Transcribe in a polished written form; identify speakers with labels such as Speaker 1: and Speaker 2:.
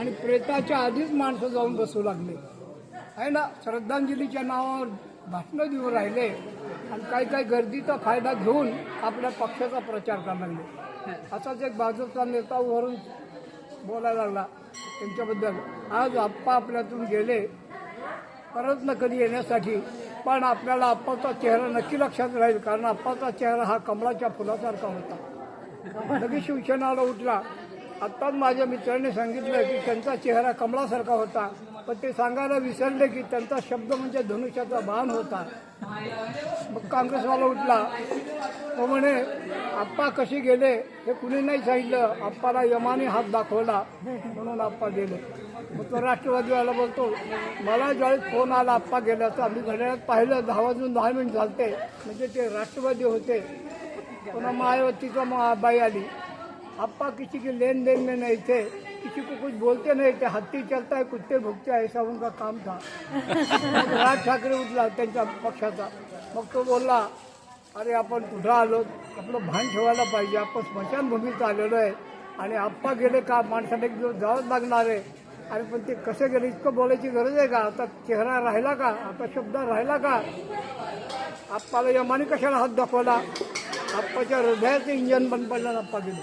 Speaker 1: आणि प्रेताच्या आधीच माणसं जाऊन बसू लागले आहे ना. श्रद्धांजलीच्या नावावर भाषणं देऊ राहिले आणि काही गर्दीचा फायदा घेऊन आपल्या पक्षाचा प्रचार करायला लागले. असाच एक भाजपचा नेता वरून बोलायला लागला त्यांच्याबद्दल. आज आप्पा आपल्यातून गेले, परत न कधी येण्यासाठी, पण आपल्याला आप्पाचा चेहरा नक्की लक्षात राहील, कारण आप्पाचा चेहरा हा कमळाच्या फुलासारखा होता. लगेच शिवसेनाला उठला. आत्ताच माझ्या मित्राने सांगितलं की त्यांचा चेहरा कमळासारखा होता, पण ते सांगायला विसरले की त्यांचा शब्द म्हणजे धनुष्याचा बाण होता. मग काँग्रेसवाला उठला, तो म्हणे आप्पा कसे गेले हे कुणी नाही सांगितलं, आप्पाला यमाने हात दाखवला म्हणून आप्पा गेले. मग तो राष्ट्रवादीवाला बोलतो, मला ज्यावेळेस फोन आला आप्पा गेल्याचं, आम्ही घड्याळात पाहिलं 10 वाजून 10 मिनिट झालते, म्हणजे ते राष्ट्रवादी होते. पुन्हा मायावतीचा मग बाई आली, आप्पा किसी की लेन देन में नहीं थे, किसी को कुछ बोलते नहीं थे, हत्ती चलता है कुत्ते भुकते ऐसा उनका काम था. राज ठाकरे उठला त्यांच्या पक्षाचा. मग तो बोलला, अरे आपण कुठं आलो, आपलं भान ठेवायला पाहिजे, आपण स्मशानभूमीत आलेलो आहे आणि आप्पा गेले का माणसाला एक दिवस जावंच लागणार आहे. अरे पण ते कसे गेले इतकं बोलायची गरज आहे का? आता चेहरा राहिला का? आता शब्द राहिला का? आप्पाला यमाने कशाला हात दाखवला? आप्पाच्या हृदयाचं इंजन बंद पडलं, आप्पा गेले.